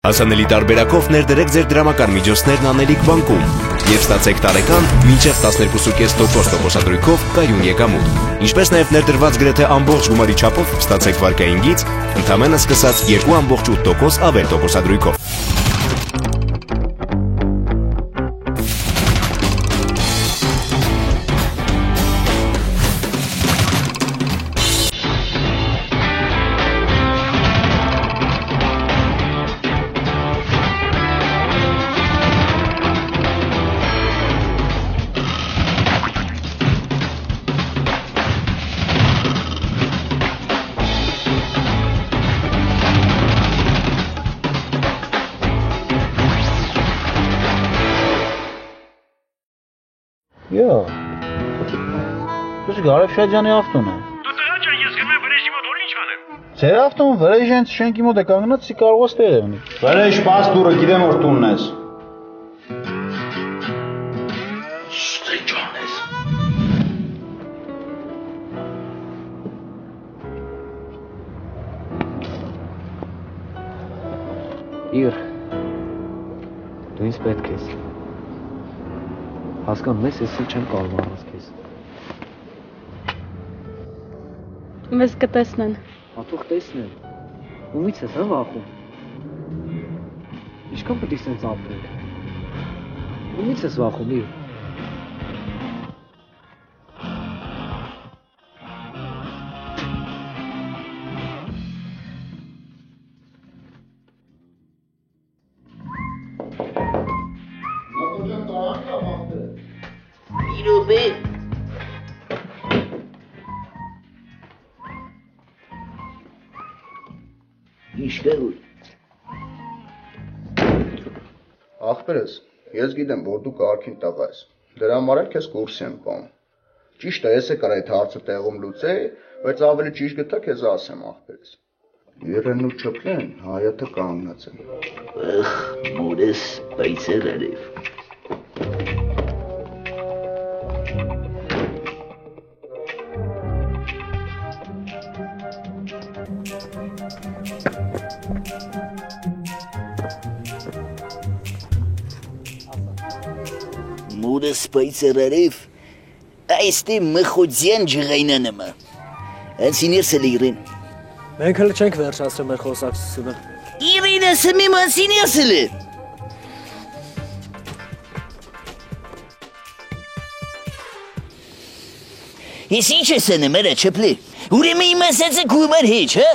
Հասանելի տարբերակով ներդրեք ձեր դրամական միջոցներն անելիք բանկում և ստացեք տարեկան մինչև 12.5% տոկոսադրույքով կայուն եկամուտ։ Ինչպես նաև ներդրված գրեթե ամբողջ գումարի չափով ստացեք վարկային գիծ, ընդամենը սկսած 2.8% ավել տոկոսադրույքով։ Գարեվ Շաջյանի ավտոն է։ Դու տղա ջան, ես գնում եմ վրեժի մոտ, որ ինչ անեմ։ Ձեր ավտոն վրեժի հենց շենքի մոտ է կանգնած, չի կարող ես տեղ ունի։ Վրեժ բաց դուրը, գիտեմ որ տունն ես։ Ստեջան ես։ Իր, դու ինձ պետք ես։ Հասկանում ես, ես չեմ կարող առանց քեզ։ Մեզ կտեսնեն։ Աթող տեսնեն։ Ումից ես հա վախում։ Ինչքան պետք է սենց ապրենք։ Ումից ես վախում իր։ Ախպերս, ես գիտեմ, որ դու կարգին տղա ես, դրա համար էլ քեզ կուրսի եմ պահում։ Ճիշտ է, ես եկար այդ հարցը տեղում լուծեի, բայց ավելի ճիշտ գտա քեզ ասեմ, ախպերս։ Երեն ու չփլեն, հայաթը կանգնած են։ Մորես պայծեր արև։ Մորես պայծեր արև, այստե մխոդյան ջղայնան ըմը։ Անցիներս էլ իրեն։ Մենք հələ չենք վերջացրել մեր խոսակցությունը։ Իրեն ասեմ իմ անցիներս էլ է։ Ես ինչ ես անում արա չպլի, ուրեմն իմ ասածը քու համար հեչ, հա?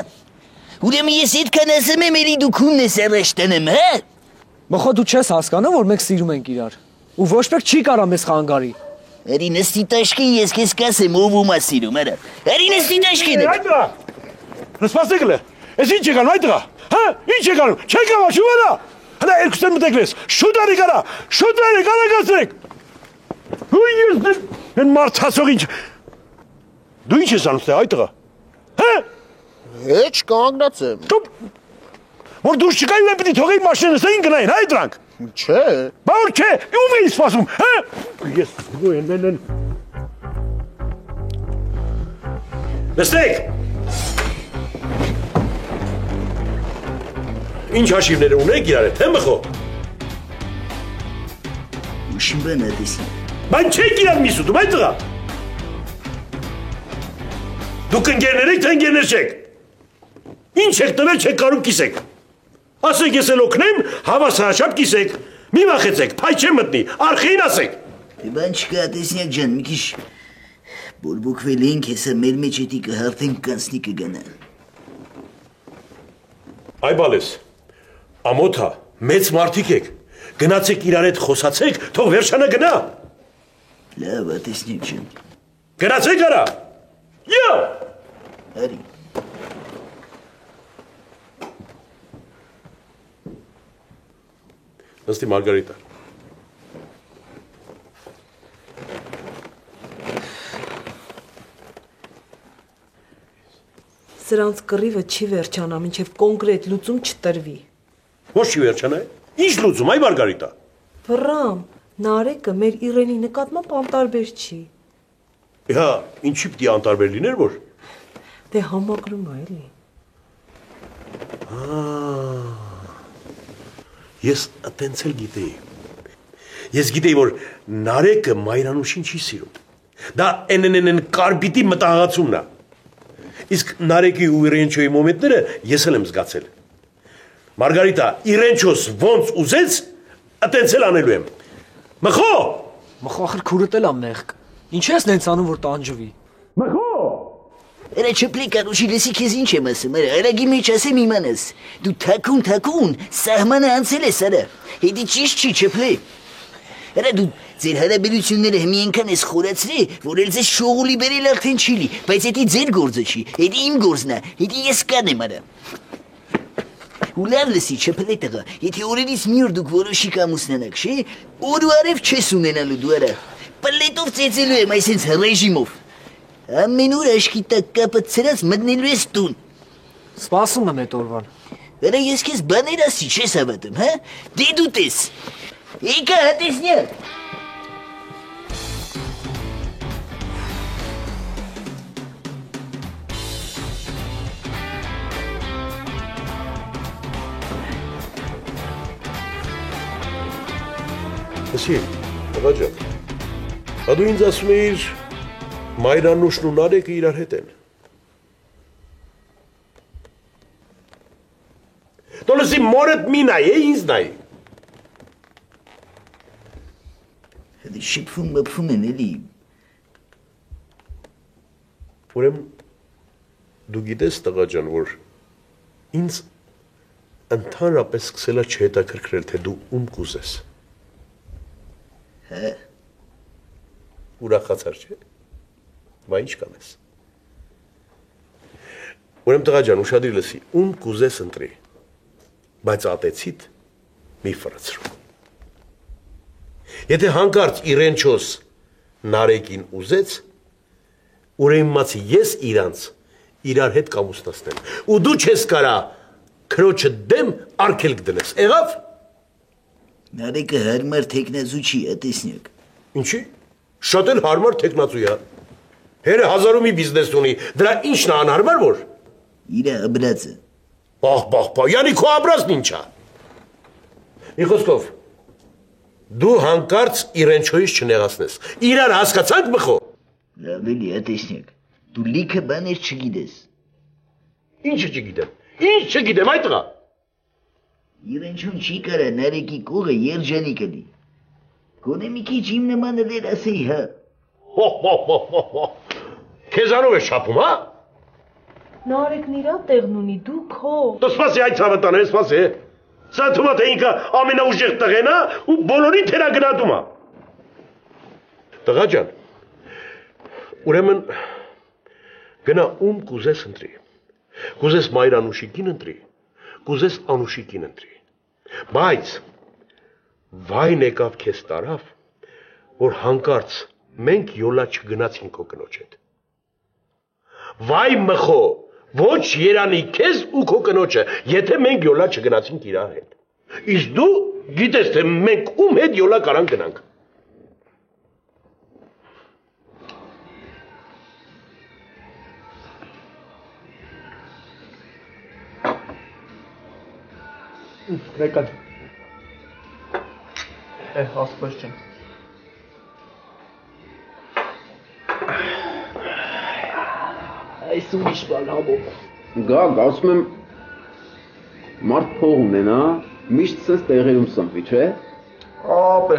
Ուրեմն ես այդքան ասեմ եմ էլի դու քումն ես առաջտանում, հա? Մխո դու չես հասկանում, որ մենք սիրում ենք իրար։ Ու ոչ մեկ չի կարա մեզ խանգարի։ Արի նստի տաշկին ես քեզ կասեմ ով ում է սիրում, արա։ Արի նստի տաշկին։ Այդ դրա։ Նստացեք լը։ Ես ինչ եկան այդ դրա։ Հա? Ինչ եկան։ Չեք ավա շուվարա։ Հələ երկուսն մտեք լես։ Շուտ արի կարա։ Շուտ արի կարա գացեք։ Ու ես են մարդ ինչ։ Դու ինչ ես անում այդ դրա։ Հա? Հեչ կանգնած եմ։ Որ դու չկայի ու պետք է թողեի մաշինը սային գնային, հայ դրանք։ Չէ։ Բա չէ, ում էի սպասում, հա? Ես գոյեն։ Նստեք։ Ինչ հաշիվներ ունեք իրար հետ, թե մխո։ Უშին բան է տեսնի։ Բան չեք իրար միսուտում, այդ տղա։ Դուք ընկերներ եք, թե ընկերներ չեք։ Ինչ եք տվել, չեք կարում կիսեք։ Ասեք ես էլ օգնեմ, հավասարաչափ կիսեք։ Մի վախեցեք, փայ չեմ մտնի, արխեին ասեք։ Բան չկա, տեսնյակ ջան, մի քիչ բորբոքվել ենք, հեսա մեր մեջ էդի կհարթենք կանցնի կգնա։ Այ բալես, ամոթա, մեծ մարդիկ եք, գնացեք իրար հետ խոսացեք, թող վերջանա գնա։ Լավ, տեսնյակ ջան։ Գնացեք արա։ Յո։ Արի։ Նստի Մարգարիտա։ Սրանց կռիվը չի վերջանա, մինչև կոնկրետ լուծում չտրվի։ Ոչ չի վերջանա։ Ինչ լուծում, այ Մարգարիտա։ Վռամ, Նարեկը մեր Իրենի նկատմամբ անտարբեր չի։ Հա, ինչի պիտի անտարբեր լիներ, որ։ Դե համակրում է էլի։ Ես այտենց էլ գիտեի։ Ես գիտեի, որ Նարեկը Մայրանուշին չի սիրում։ Դա են կարպիտի մտահղացումն է։ Իսկ Նարեկի ու Իրենչոյի մոմենտները ես էլ եմ զգացել։ Մարգարիտա, Իրենչոս ոնց ուզեց, այտենց էլ անելու եմ։ Մխո! Մխո ախր քուրդ էլ ա մեղք։ Ինչ ես նենց անում, որ տանջվի։ Մխո! Էրե չպլիկ անուշի լսի քեզ ինչ եմ ասում, արագի մեջ ասեմ իմանաս։ Դու թակուն սահմանը անցել ես արա։ Հետի ճիշտ չի չպլի։ Էրե դու ձեր հարաբերությունները հիմի այնքան ես խորացրի, որ էլ ձեզ շողուլի բերել արդեն չի լի, բայց հետի ձեր գործը չի, հետի իմ գործն է, հետի ես կանեմ արա։ Ու լավ լսի չպլի տղա, եթե օրերից մի օր դուք որոշի կամուսնանաք, շի, օր ու արև չես ունենալու դու արա։ Պլետով ծեծելու եմ այսենց ռեժիմով։ Ամեն օր աչքի տակ կապը ցրած մտնելու ես տուն։ Սպասում եմ այդ օրվան։ Արա ես քեզ բաներ ասի, չես հավատում, հա։ Դե դու տես։ Եկա հատեսնյակ։ Լսի, տղա ջան, դու ինձ ասում էիր Մայրանուշն ու Նարեկը իրար հետ են։ Դու լսի մորդ մի նայ, ինձ նայ։ Հետի շիփում մփում են էլի։ Ուրեմն դու գիտես տղա ջան, որ ինձ ընդհանրապես սկսել է չհետաքրքրել, թե դու ում կուզես։ Հա։ Ուրախացար չէ։ Բա ինչ կանես։ Ուրեմն տղա ջան, ուշադիր լսի, ում կուզես ընտրի, բայց ատեցիդ մի ֆրացրու։ Եթե հանկարծ Իրենչոս Նարեկին ուզեց, ուրեմն մացի ես իրանց իրար հետ կամուսնացնեմ, ու դու չես կարա քրոջը դեմ արգելք դնես, եղավ։ Նարեկը հարմար թեկնածու չի, ատեսնյակ։ Ինչի։ Շատ էլ հարմար թեկնածու է։ Հերը հազարումի բիզնես ունի, դրա ինչն է անհարմար որ։ Իրա աբրածը։ Բախ, յանի քո աբրածն ինչ է։ Մի խոսքով, դու հանկարծ Իրենչոյից չնեղացնես։ Իրար հասկացանք մխո։ Լավ էլի, ատեսնյակ, դու լիքը բաներ չգիտես։ Ինչը չգիտեմ։ Ինչ չգիտեմ, այդ տղա։ Իրենչուն չի կարա Նարեկի կողը երջանի կլի։ Գոնե մի քիչ իմ նմանը դեր ասեի, հա։ Քեզանով է շապում, հա։ Նարեկն իրա տեղն ունի, դու քո։ Դու սպասի այդ ցավտանը, սպասի։ Սա թվում է թե ինքը ամենաուժեղ տղեն է ու բոլորին թերագնահատում է։ Տղա ջան, ուրեմն գնա ում կուզես ընտրի։ Կուզես Մայրանուշիկին ընտրի, կուզես Անուշիկին ընտրի։ Բայց վայն եկավ քեզ տարավ, որ հանկարծ մենք յոլա չգնացինք քո կնոջ հետ։ Վայ մխո, ոչ երանի քեզ ու քո կնոջը, եթե մենք յոլա չգնացինք իրար հետ։ Իսկ դու գիտես թե մենք ում հետ յոլա կարան գնանք։ Վեկան։ Ասպոս չեմ։ Այս ուրիշ բան համով։ Գակ, ասում եմ, մարդ փող ունենա, միշտ սենց տեղերում սնվի, չէ։ Ապե։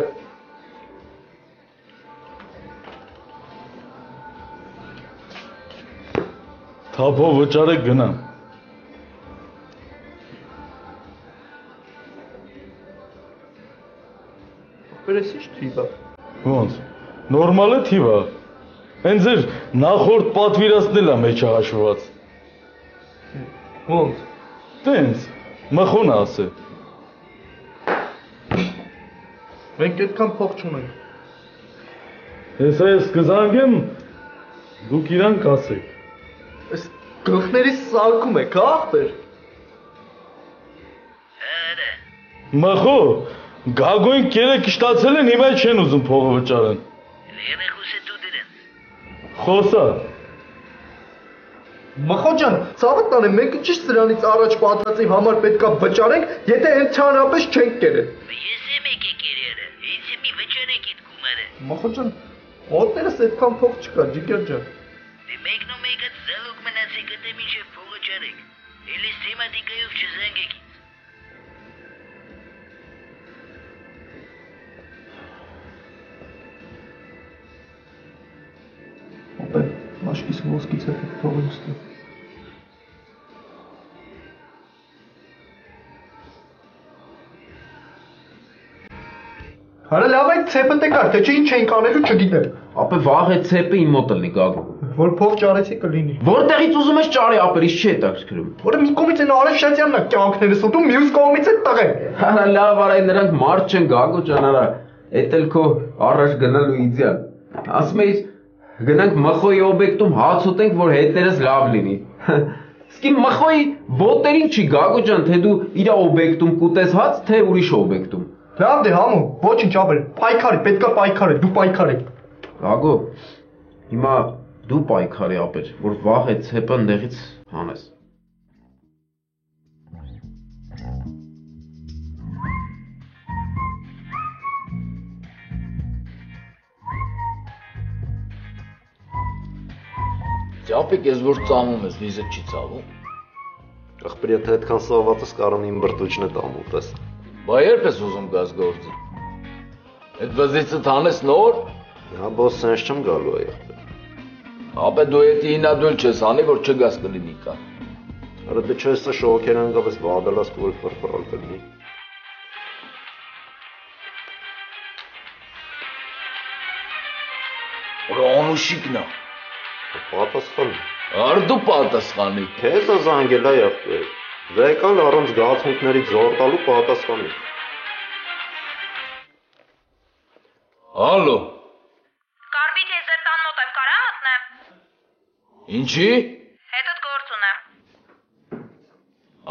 Թափով վճարեք գնամ։ Պերես ինչ թիվ է։ Ոնց, նորմալ է թիվ է։ Հենց ձեր նախորդ պատվիրացնել է մեջը հաշվված։ Ոնց։ Տենց, մխոն ասե։ Մենք այդքան փող չունենք։ Հեսա ես կզանգեմ, դուք իրան կասեք։ Այս գլխներից սարքում եք, ախպեր։ Մխո, գագույն կերեք շտացել են, հիմա չեն ուզում փողը վճարեն։ Երեխուս է դու դրեն։ Խոսա։ Մխոջան, ցավը տանեմ, մենք ճիշտ սրանից առաջ պատրաստի համար պետքա վճարենք, եթե ընդհանրապես չենք կերել։ Ես եմ եկեք երերը, ինձ մի վճարեք իդ գումարը։ Մխոջան, ոտներս այդքան փող չկա, ջիգեր ջան։ Դե մեկն ու մեկը զալուկ մնացեք դե մինչև փողը ճարեք։ Էլի թեմատիկայով չզանգեք ինձ։ Ապե, մաշկիս ոսկից հետ թողում ստի։ Հարը լավ այդ ցեպը տե կար, թե չէ ինչ ենք անելու չգիտեմ։ Ապե վաղ այդ ցեպը իմ մոտ լինի Գագո։ Որ փող ճարեցի կլինի։ Որտեղից ուզում ես ճարի, ապեր, ինչ չի հետաքրքրում։ Որը մի կողմից են Արև Շատյանն է կյանքներս ուտում, մյուս կողմից է տղեն։ Հա լավ, արա նրանք մարդ չեն Գագո ջան, արա։ Էդ էլ քո առաջ գնալու իդեալ։ Ասում էի գնանք մխոյի օբյեկտում հաց ուտենք, որ հետներս լավ լինի։ Իսկ մխոյի ոտերին չի Գագո ջան, թե դու իր օբյեկտում կուտես հաց, թե ուրիշ օբյեկտում։ Լավ դե համո, ոչինչ ապեր, պայքարի, պետքա պայքարի, դու պայքար եք։ Գագո, հիմա դու պայքարի ապեր, որ վաղ այդ ցեպը ընդեղից հանես։ Ճապիկ ես որ ծամում ես, լիզը չի ծավում։ Ախպեր եթե այդքան սավատս կարան իմ բրտուճն է տամու պես։ Բա երբ ես ուզում գաս գործը։ Այդ վզիցը թանես նոր։ Հա բոս սենս չեմ գալու այ ախպեր։ Ապե դու էդի ինադուլ չես անի, որ չգաս կլինի կա։ Արա դե չէ սա շոքեր անգապես վադալաս կուր ֆրֆրալ կլինի։ Ռոնուշիկնա։ Պատասխան։ Արդու պատասխանի։ Քեզ է զանգել այ ախպեր։ Վեկալ առանց գաղտնիքներից զոր տալու պատասխանի։ Ալո։ Կարբիթ ես ձեր տան մոտ եմ, կարա մտնեմ։ Ինչի։ Հետդ գործ ունեմ։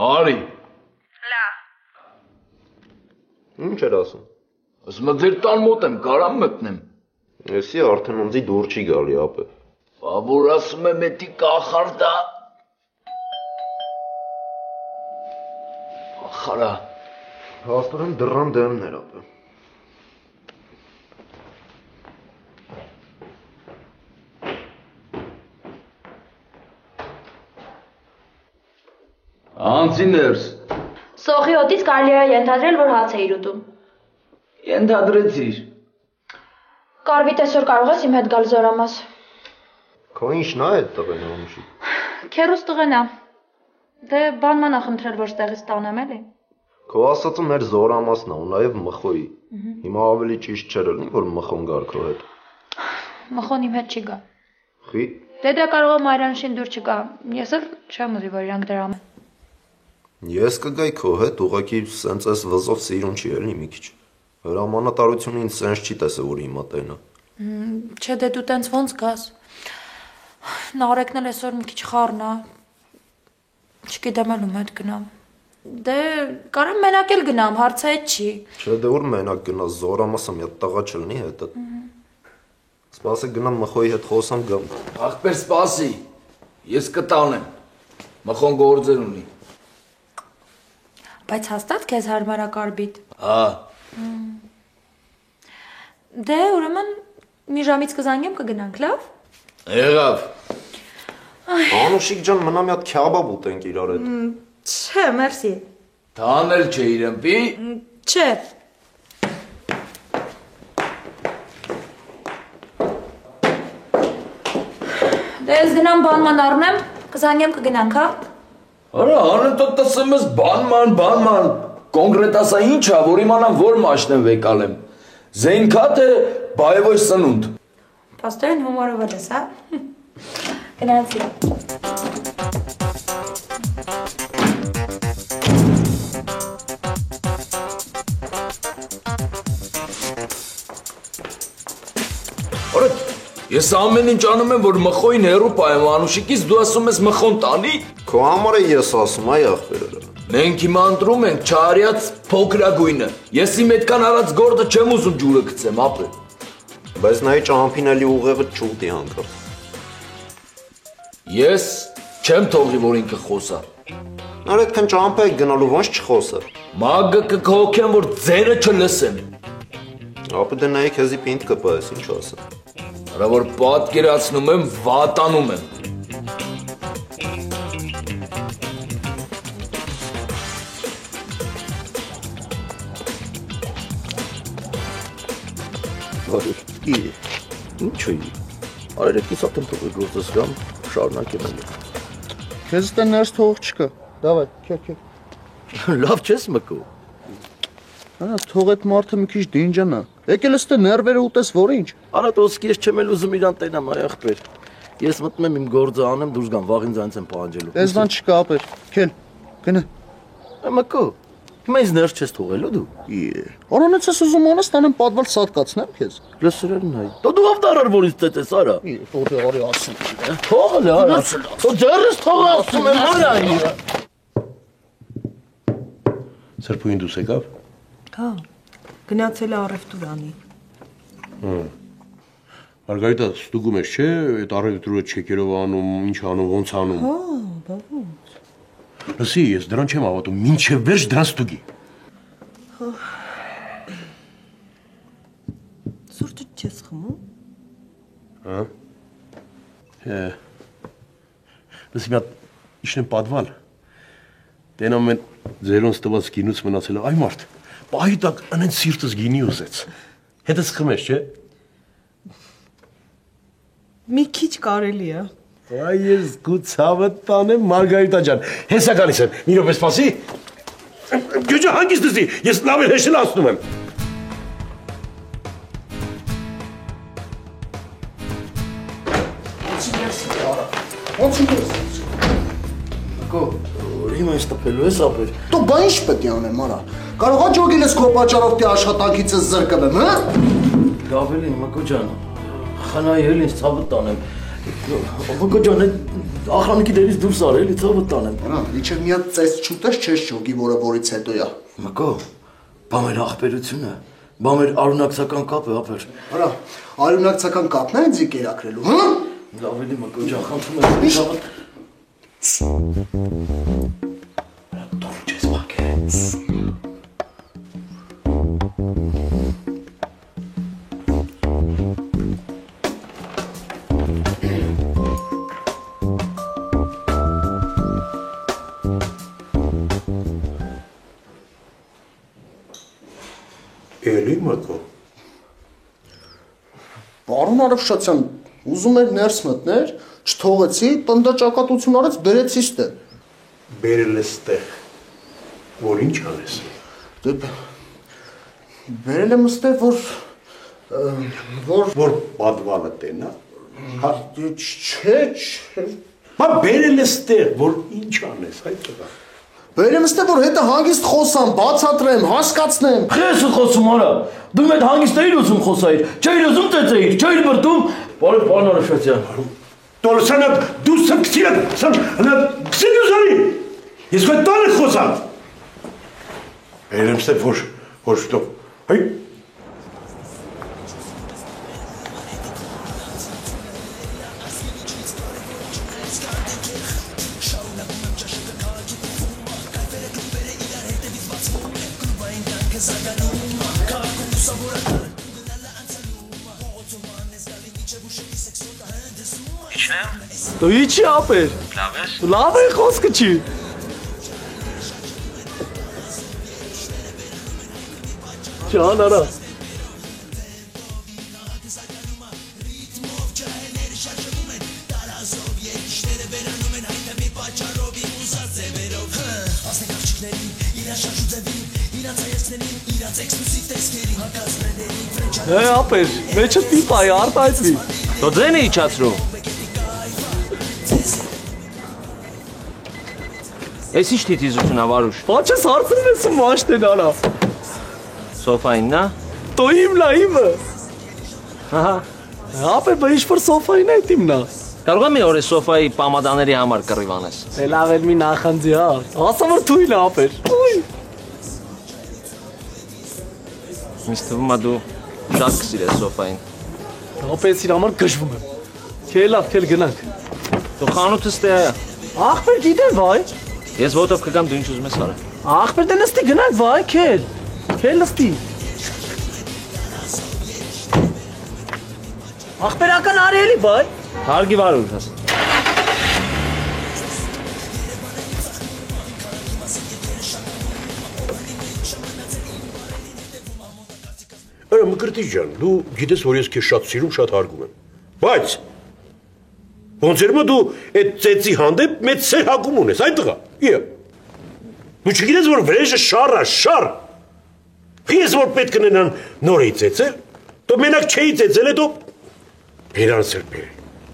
Արի։ Լավ։ Ինչ էր ասում։ Ասում եմ ձեր տան մոտ եմ, կարա մտնեմ։ Էսի արդեն ինձի դուր չի գալի ապե։ Բա որ ասում եմ էդի կախարդա։ Ախարա։ Հաստորեն դռան դեմներ ապե։ Անցիներս։ Սոխի հոտից կարելի է ենթադրել, որ հաց էիր ուտում։ Ենթադրեցիր։ Կարբիթ այսօր կարող ես իմ հետ գալ զորամաս։ Քո ինչն է այդ տղեն ամուշի։ Քերուս տղեն է։ Դե բանման ա խնդրել, որ ստեղից տանեմ էլի։ Քո ասածը մեր զորամասն է ու նաև մխոյի։ Հիմա ավելի ճիշտ չէր լինի, որ մխոն գար քո հետ։ Մխոն իմ հետ չի գա։ Խի։ Դե դա կարող է Մարյանշին դուր չգա։ Ես էլ չեմ ուզի, որ իրանք դրամ են։ Ես կգայի քո հետ, ուղղակի սենց այս վզով սիրուն չի էլի մի քիչ։ Հրամանատարությունը ինձ սենց չի տեսել, որ հիմա տենա։ Չէ, դե դու տենց ոնց գաս։ Նարեկն էլ այսօր մի քիչ խառն է։ Չգիտեմ էլ ում հետ գնամ։ Դե կարամ մենակ էլ գնամ, հարցը այդ չի։ Չէ, դե ուր մենակ գնաս, զորամասը մի հատ տղա չլինի հետը։ Սպասի գնամ մխոյի հետ խոսամ գամ։ Ախպեր սպասի, ես կտանեմ, մխոն գործեր ունի։ Բայց հաստատ քեզ հարմար է Կարբիթ։ Հա։ Դե ուրեմն մի ժամից կզանգեմ կգնանք, լավ։ Եղավ։ Անուշիկ ջան, մնա մի հատ քյաբաբ ուտենք իրար հետ։ Չէ, մերսի։ Թանել չէ իրենպի։ Չէ։ Դե ես գնամ բանման առնեմ, կզանգեմ կգնանք, հա։ Արա, անընդհատ տեսեմ ես բանման, կոնկրետ ասա ինչ է, որ իմանամ որ մաշնեմ վեկալեմ։ Զենքա թե բայևոյ սնունդ։ Պաստորեն հումորով ես, հա։ Գնացի։ Արա, ես ամեն ինչ անում եմ, որ մխոյին հեռու պայեմ Անուշիկից, դու ասում ես մխոն տանի։ Քո համար է ես ասում, այ ախպերերը։ Մենք հիմա ընտրում ենք չարյաց փոքրագույնը։ Ես իմ այդքան արած գործը չեմ ուզում ջուրը գցեմ, ապրե։ Բայց նայի ճամփին էլի ուղեղը չուտի հանկարծ։ Ես Չեմ թողի, որ ինքը խոսա։ Նոր այդքան ճամփա եք գնալու ոնց չխոսը։ Մագը կքոքեմ, որ ձերը չլսեմ։ Ապա դե նայեք հեզի պինդ կպայես, ինչ ասա։ Հրա որ պատկերացնում եմ, վատանում եմ։ Ինչ է։ Արեք իսատ եմ թողի գործս գամ, շարունակեմ եմ։ Քեզ տա ներս թող չկա։ Դավայ, քեք։ Լավ չես մկու։ Արա թող այդ մարդը մի քիչ դինջանա։ Եկել ես տե ներվերը ուտես որ ինչ։ Արա դոսքի ես չեմ էլ ուզում իրան տենամ այ ախպեր։ Ես մտնում եմ իմ գործը անեմ, դուրս գամ, վաղին ձանց եմ պահանջելու։ Էս բան չկա ապեր։ Քել։ Գնա։ Մկու։ Մեզ ներս չես թողելու դու։ Արանից ես ուզում անես տանեմ պատվալ սատկացնեմ քեզ։ Լսրելն հայ։ Դու ավտարար որից ծեծես արա։ Թողի արի ասում։ Թողը արա։ Դու ձերս թող ասում եմ արա։ Սրբույն դուս եկավ։ Հա։ Գնացել է առևտուրանի։ Մարգարիտա ստուգում ես, չէ՞, այդ առևտուրը չեկերով անում, ինչ անում, ոնց անում։ Հա, բա ոնց։ Լսի, ես դրան չեմ հավատում, մինչև վերջ դրան ստուգի։ Սուրճը չես խմում։ Հա։ Լսի, մի հատ իշնեմ պատվալ։ Տենամ են ձերոնց տված գինուց մնացել այ մարդ։ Պահի տակ անեն սիրտս գինի ուզեց։ Հետս խմես, չէ։ Մի քիչ կարելի է։ Այ ես գուցավը տանեմ Մարգարիտա ջան։ Հեսա գալիս եմ։ Մի րոպե սպասի։ Գյուջը հանգիստ դսի, ես լավ էլ հեշտացնում եմ։ Ոնց ես։ Կո, հիմա ես տպելու ես ապեր։ Դու բա ինչ պետք է անեմ արա։ Կարողա ջոգել ես քո պատճառով դե աշխատանքից ես զրկվեմ, հա։ Գավելի մկո ջան։ Խնայ էլ ինձ ցավը տանեմ։ Մկո ջան, ախրանքի դերից դուրս արել, էլի ցավը տանեմ։ Արա, իջև մի հատ ծես չուտես չես ջոգի, որը որից հետո է։ Մկո, բա մեր ախպերությունը, բա մեր արունակցական կապը ապեր։ Արա, արունակցական կապն է ինձ կերակրելու, հա։ Գավելի մկո ջան, խնդրում եմ ցավը։ Դու չես բակես։ Էլի մկո։ Պարոն Արևշացյան, ուզում եք ներս մտներ, չթողեցի, տնտաճակատություն արեց, բերեցի ստե։ Բերել ես տեղ, որ ինչ անես։ Բերել եմ ստե, որ պատվալը տենա։ Չէ։ Բա բերել ես տեղ, որ ինչ անես, այդ տղա։ Բերեմ ստե, որ հետը հանգիստ խոսամ, բացատրեմ, հասկացնեմ։ Քեզ խոսում արա։ Դու մեդ հանգիստ էիր ուզում խոսայիր, չէիր ուզում ծեծեիր, չէիր բրտում։ Պարոն Արևշացյան։ Տոլսանը դու սքսիլը, քսիդուսարի։ Ես քո տանը խոսամ։ Բերեմ ստե, որ շտո։ Հայ Դու ինչի ապեր։ Լավ ես։ Լավ է խոսքը չի։ Ջան արա։ Ապեր, մեջը տիպա է, արտայցվի։ Դու ձեն է իջացրու։ Ես ինչ թիթիզություն ավարուշ։ Բաչես հարցրին ես մաշտեն արա։ Սոֆային նա։ Տո իմնա իմը։ Ահա։ Ապեր բա ինչ-որ սոֆային է իմնա։ Կարող եմ մի օր սոֆայի պամադաների համար կռիվ անես։ Լավ էլ մի նախանձի հա։ Ասա որ թույլ է ապեր։ Ինձ թվում է դու շատ կսիրես սոֆային։ Ապես իր համար գժվում եմ։ Քել լավ, քել գնանք։ Դու խանութս տե։ Ախպեր գիտեմ վայ։ Ես ոտով կգամ դու ինչ ուզում ես արա։ Ախպեր դե նստի գնանք վայ, քեր։ Քեր նստի։ Ախպերական արի էլի վայ։ Հարգի վարուր հաս։ Արա Մկրտիչ ջան, դու գիտես, որ ես քեզ շատ սիրում, շատ հարգում եմ։ Բայց ոնց էր դու այդ ծեծի հանդեպ մեծ սեր հակում ունես, այդ տղա։ Իա։ Դու չգիտես, որ վրեժը շառա, շառ։ Ես որ պետք կնենան նոր էի ծեծել, դու մենակ չէի ծեծել, հետո հերան սրբել։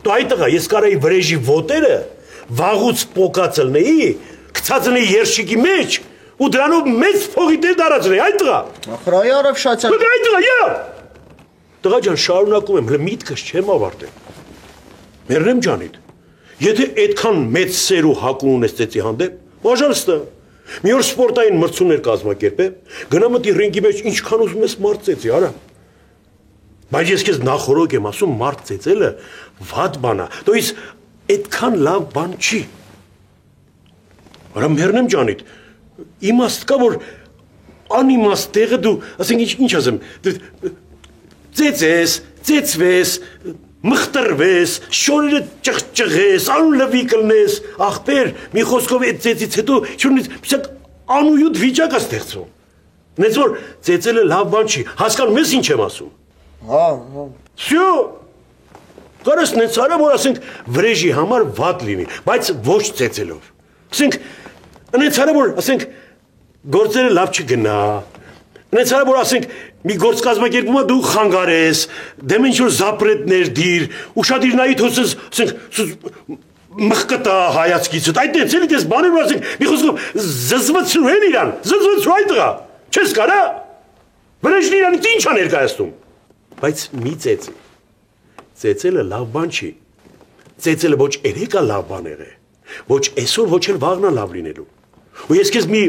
Դու այդ տղա, ես կարայի վրեժի ոտերը վաղուց պոկած լնեի, գցած լնեի երշիկի մեջ ու դրանով մեծ փողի դեր դարածրեի, այդ տղա։ Ախրայ արավ շացա։ Դու այդ տղա, իա։ Տղա ջան, շարունակում եմ, հələ միտքս չեմ ավարտել։ Մերնեմ ջանիդ, եթե այդքան մեծ սեր ու հակում ունես ծեծի հանդեպ, պաժալստը, մի օր սպորտային մրցումներ կազմակերպեմ, գնա մտի ռինգի մեջ ինչքան ուզում ես մարդ ծեծի, արա։ Բայց ես քեզ նախորոք եմ ասում, մարդ ծեծելը վատ բան է, դու իս այդքան լավ բան չի։ Արա մերնեմ ջանիդ, իմաստ կա, որ անիմաստ տեղը դու, ասենք ինչ ասեմ, ծեծես, ծեծվես, մխտրվես, շորերը ճղճղես, անլվի կլնես, ախպեր, մի խոսքով այդ ծեծից հետո շորնից պիսակ անույոտ վիճակ է ստեղծվում։ Նենց որ ծեծելը լավ բան չի, հասկանում ես ինչ եմ ասում։ Հա։ Սյո, կարս նենց արա, որ ասենք վրեժի համար վատ լինի, բայց ոչ ծեծելով։ Ասենք, նենց արա, որ ասենք գործերը լավ չգնա, նենց արա, որ ասենք մի գործ կազմակերպումը դու խանգարես, դեմ ինչ-որ զապրետներ դիր, ուշադիր նայիդ հոսես, ասենք, մխկտա հայացքիցդ, այդ նենց էլի տես բաներ, որ ասենք, մի խոսքով զզվծրու են իրան, զզվծրու այդ տղա, չես կարա, վրեժն իրանից ինչ ա ներկայացնում, բայց մի ծեծի, ծեծելը լավ բան չի, ծեծելը ոչ երեկա լավ բան է, ոչ այսօր, ոչ էլ վաղնա լավ լինելու, ու ես քեզ մի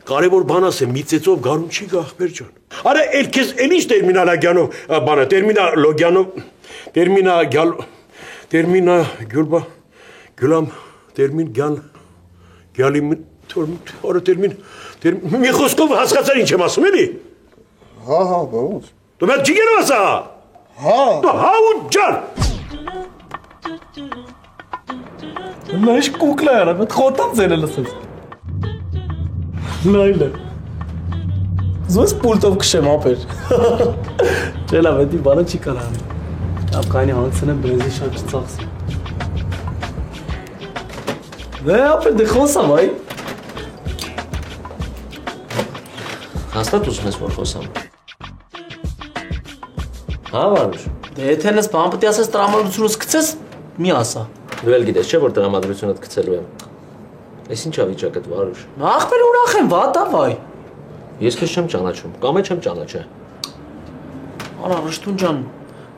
կարևոր բան ասեմ, մի ծեծով գարուն չի գա ախպեր ջան, արա էլ քեզ էլ ինչ տերմինալոգյանով բանը, տերմինալոգյանով, գյուլամ, տերմին գյալ, գյալի, արա տերմին, մի խոսքով հասկացար ինչ եմ ասում էլի։ Հա, բավուց։ Դու մեկ չի գերում ասա։ Հա։ Դու հա ու ջան։ Նա ինչ կուկլա արա, մետ խոտամ ձենը լսես։ Նայլը։ Զոս պուլտով կշեմ ապեր։ Չելա վետի բանը չի կարան։ Ապկայնի հանցնեմ բրեզի շատ չծախս։ Դե ապեր դե խոսամ այ։ Հաստատ ուզում ես որ խոսամ։ Հա վարուշ։ Դե եթե նես բան պետք է ասես տրամադրությունս գցես, մի ասա։ Դու էլ գիտես չէ որ տրամադրությունդ գցելու եմ։ Այս ինչա վիճակդ վարուշ։ Ախպեր ուրախ եմ, վատա վայ։ Ես քեզ չեմ ճանաչում, կամ չեմ ճանաչա։ Արա Ռշտուն ջան,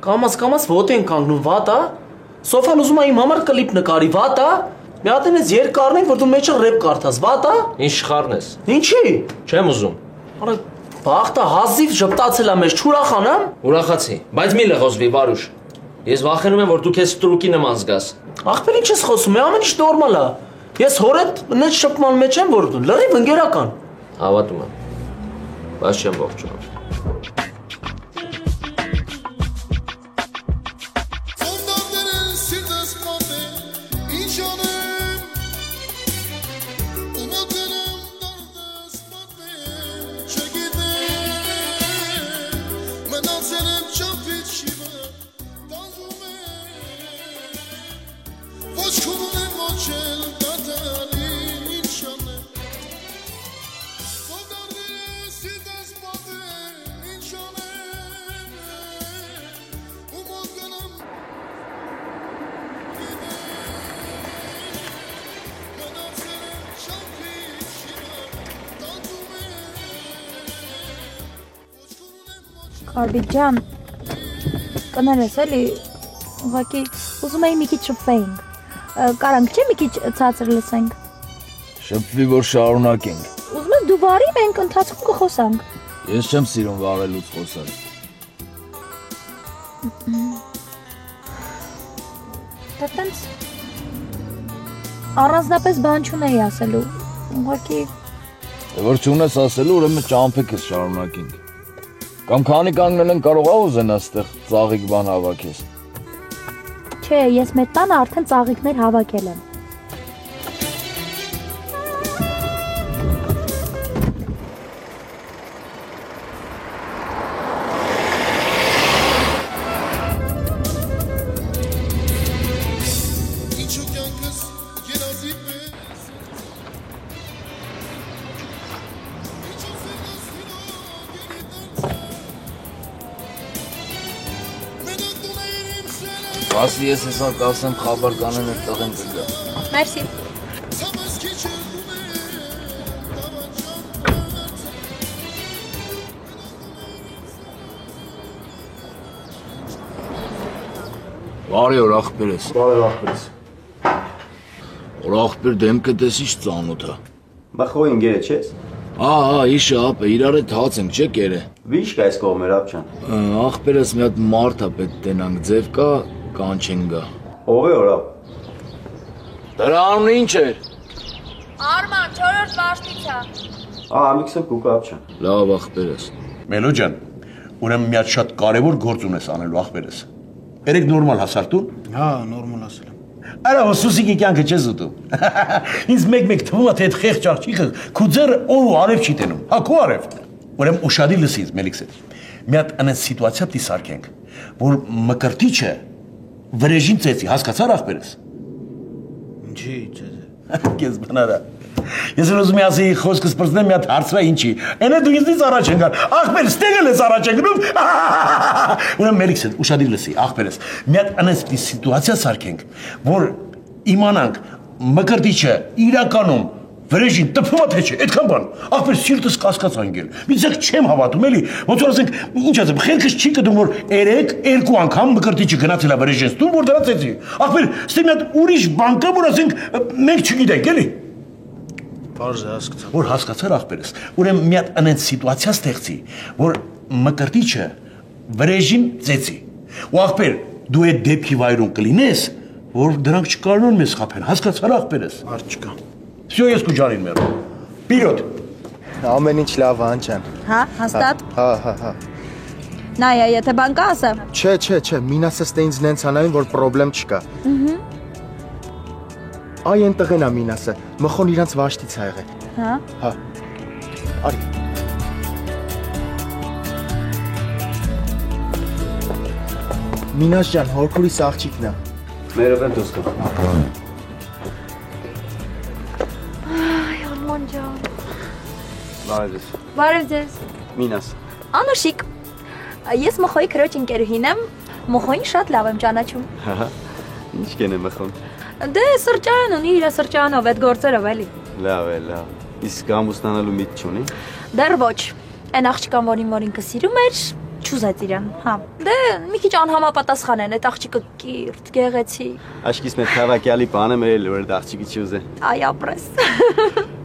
կամաց ոտ են կանգնում, վատա։ Սոֆան ուզում է իմ համար կլիպ նկարի, վատա։ Մի հատ են ես երկարն են, որ դու մեջը ռեփ կարդաս, վատա։ Ինչ շխարն ես։ Ինչի։ Չեմ ուզում։ Արա բախտը հազիվ ժպտացել է մեզ, չուրախանամ։ Ուրախացի, բայց մի լղոզվի վարուշ։ Ես վախենում եմ որ դու քեզ ստրուկի նման զգաս։ Ախպեր ինչ ես խոսում, ամեն ինչ նորմալ է։ Ես հորդ նեջ շփման մեջ եմ որ դու, լրիվ ընկերական։ Հավատում եմ։ Բայց չեմ ողջունում։ Արբիկ ջան, կներես էլի, ուղղակի ուզում էի մի քիչ շփվեինք, կարանք չէ մի քիչ ցածր լսենք։ Շփվի որ շարունակենք։ Ուզում ես դու վարի, մենք ընթացքում կխոսանք։ Ես չեմ սիրում վարելուց խոսալ։ Դա տենց։ Առանձնապես բան չունեի ասելու։ Ուղղակի Որ չունես ասելու, ուրեմն ճամփեք ես շարունակենք։ Կամ քանի կանգնել են կարող ա ուզենա ստեղ ծաղիկ բան հավաքես։ Չէ, ես մեր տանը արդեն ծաղիկներ հավաքել եմ։ Ասի ես հեսա կասեմ խաբար կանեն այդ տղեն կգա։ Մերսի։ Բարի օր ախպերես։ Բարի ախպերես։ Օր ախպեր դեմքը տեսիշ ծանոթա։ Բախոյին գերը չես։ Իշը ապը, իրար հետ հաց ենք, չէ կերը։ Վիշ կա ես կողմեր ապչան։ Ախպերես մի հատ մարդ ա պետ տենանք, ձև կա, կանչեն գա։ Ով է օրա։ Դրա անունը ինչ էր։ Արման, 4-րդ վաշտիցա։ Ամիքսը կուկա ապչան։ Լավ ախպերես։ Մելո ջան, ուրեմն մի հատ շատ կարևոր գործ ունես անելու ախպերես։ Երեք նորմալ հասար տուն։ Հա, նորմալ ասել եմ։ Արա սուսիկի կյանքը չես ուտում։ Ինձ մեկ թվում է թե այդ խեղճ աղջիկը քու ձեռը օր ու արև չի տենում։ Հա քու արև։ Ուրեմն ուշադիր լսիր Մելիքսը։ Մի հատ անեն սիտուացիա պիտի սարքենք, որ մկրտիչը վրեժին ծեծի, հասկացար ախպերս։ Ինչի ծեծի։ Քեզ բանարա։ Ես ուզում եմ ասի խոսքս բրձնեմ մի հատ հարցրա ինչի։ Էնե դու ինձնից առաջ եկար։ Ախպեր, ստեղել ես առաջ եկնում։ Ուրեմն Մելիքսը, ուշադիր լսի, ախպերս։ Մի հատ անես սիտուացիա սարքենք, որ իմանանք մկրտիչը իրականում վրեժին տպվում է թե չէ, այդքան բան։ Ախպեր սիրտս կասկած անգել։ Մի ձեկ չեմ հավատում էլի, ոնց որ ասենք, ինչ ասեմ, խելքս չի կդում որ 2 անգամ մկրտիչը գնացել է վրեժին ստուն, որ դրա ծեծի։ Ախպեր, ստե մի հատ ուրիշ բան կա, որ ասենք մենք չգիտենք, էլի։ Պարզ է հասկացա։ Որ հասկացար ախպերս, ուրեմն մի հատ անեն սիտուացիա ստեղծի, որ մկրտիչը վրեժին ծեծի։ Ու ախպեր, դու այդ դեպքի վայրում կլինես, որ դրանք չկարողան մեզ խաբեն, հասկացար ախպերս։ Հարց չկա։ Всё ես կուջանին մերո։ Պիրոտ։ Ամեն ինչ լավ է անջան։ Հա, հաստատ։ Հա։ Նայա, եթե բան կա ասա։ Չէ, մինասը ստե ինձ նենց անային, որ պրոբլեմ չկա։ Այ են տղեն է մինասը, մխոն իրանց վաշտից ա եղել։ Հա։ Արի։ Մինաս ջան, հորքուրիս աղջիկն է։ Մերով եմ դուս կա։ Արման ջան։ Բարև ձեզ։ Մինաս։ Անուշիկ։ Ես Մխոյի քրոջ ընկերուհին եմ, Մխոյին շատ լավ եմ ճանաչում։ Հա։ Ինչ կեն է մխոն։ Դե սրճարան ունի իր սրճարանով այդ գործերով էլի։ Լավ է։ Իսկ ամուսնանալու միտ չունի։ Դեռ ոչ։ Այն աղջիկան, որին կսիրում էր, չուզեց իրան, հա։ Դե մի քիչ անհամապատասխան են, այդ աղջիկը կիրթ, գեղեցիկ։ Աշկիս մեր քաղաքյալի բանը մեր որ այդ աղջիկի չուզե։ Այ ապրես։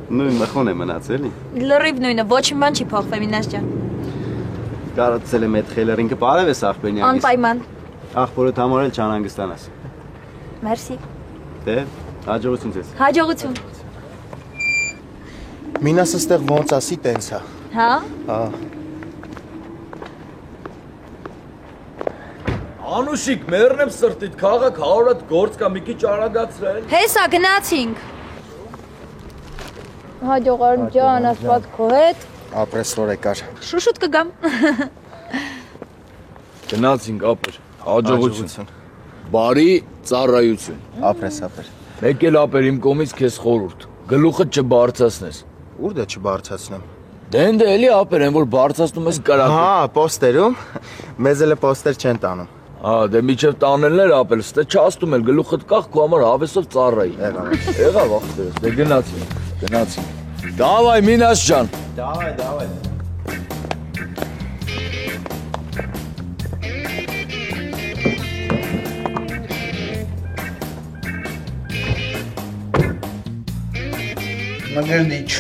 Նույն մխոն է մնաց էլի։ Լրիվ նույնը, ոչ մի բան չի փոխվել Մինաս ջան։ Կարծել եմ այդ խելերին կպարև ես աղբերնյանից։ Անպայման։ Աղբորդ համարել չանհանգստանաս։ Մերսի։ Դե, հաջողություն ձեզ։ Հաջողություն։ Մինասը ստեղ ոնց ասի տենց է։ Հա։ Հա։ Անուշիկ, մեռնեմ սրտիդ, քաղաք 100 հատ գործ կա մի քիչ արագացրել։ Հեսա գնացինք։ Հաջողարդ ջան, ասված քո հետ։ Ապրես որ եկար։ Շուշուտ կգամ։ Գնացինք ապեր, հաջողություն։ Բարի ծառայություն։ Ապրես։ Մեկ էլ ապեր իմ կողմից քեզ խորհուրդ։ Գլուխը չբարձրացնես։ Ուր դե չբարձրացնեմ։ Դե ընդ էլի ապեր են որ բարձրացնում ես կրակը։ Հա, պոստերում։ Մեզ էլ պոստեր չեն տանում։ Հա, դե միջև տանելներ ապել, ստե չաստում էլ գլուխդ կախ քո համար հավեսով ծառայի։ Եղավ ախտերս, դե գնացինք։ Դավայ Մինաս ջան։ Դավայ։ Մգրնիչ։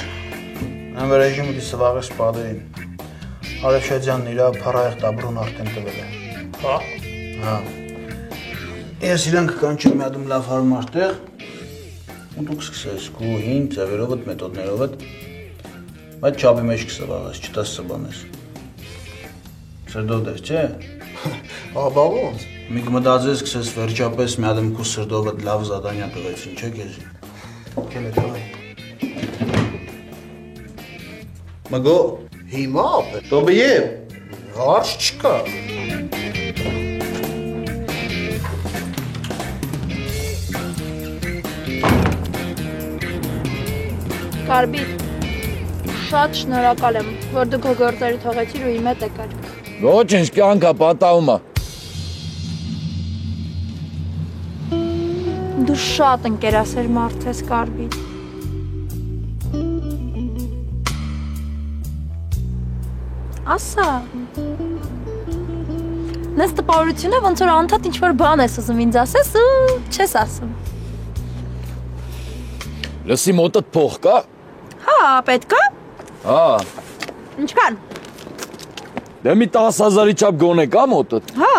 Անվերեժիմը դի սվաղը սպադերին։ Արեշեջյանն իրա պարայեղ տաբրուն արդեն տվել է։ Հա։ Ես իրան կկանչեմ մի ադում լավ հարմար տեղ, ու դու կսկսես քո հին ձևերովդ, մեթոդներովդ, բայց չափի մեջ կսվաղես, չտաս սբանես։ Սրդով դες, չէ։ Աբա ոնց։ Մի կմտածես սկսես վերջապես մի հատ քո սրդովդ լավ զադանյա տվեցին, չէ՞ քեզ։ Քելե դավայ։ Մագո, հիմա տոբիե, հարց չկա։ Կարբիտ, շատ շնորհակալ եմ, որ դու քո գործերը թողեցիր ու իմ հետ եկար։ Ոչինչ, կյանքա պատահում է։ Դու շատ ընկերասեր մարդ ես, Կարբիտ։ Ասա։ Նես տպավորությունը ոնց որ անդադ ինչ-որ բան ես ուզում ինձ ասես ու չես ասում։ Լսի մոտդ փող կա։ Հա, պետք է։ Հա։ Ինչքան։ Դե մի 10,000-ի չափ գոնե կա մոտդ։ Հա։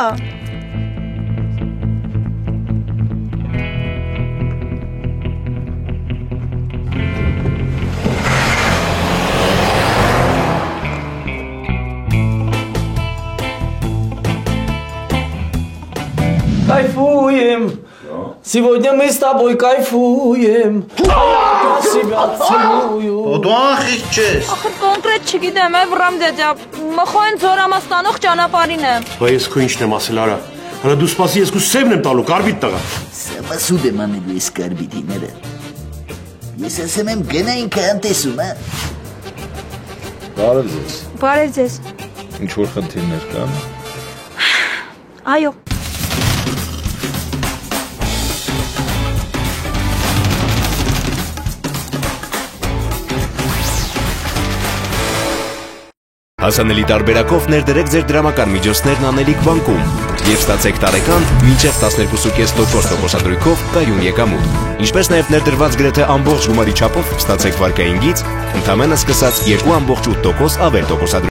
Кайфуем. Сегодня мы с тобой кайфуем. Я себя целую. Դու ախիղ չես։ Ախր կոնկրետ չգիտեմ, Էվրամ դեդա, մխոյն ձորամաստանող ճանապարհին եմ։ Բա ես քո ինչն եմ ասել արա։ Հələ դու սպասի ես քո սևն եմ տալու, կարբիտ տղա։ Սպասում եմ անելու ես կարբիտիները։ Ես ասեմ եմ գնային կանտեսում, հա։ Բարև ձեզ։ Բարև ձեզ։ Ինչ որ խնդիրներ կան։ Այո։ Հասանելի տարբերակով ներդրեք ձեր դրամական միջոցներն անելիք բանկում և ստացեք տարեկան մինչև 12.5% տոկոսադրույքով կայուն եկամուտ։ Ինչպես նաև ներդրված գրեթե ամբողջ գումարի չափով ստացեք վարկային գիծ, ընդամենը սկսած 2.8% ավել տոկոսադրույքով։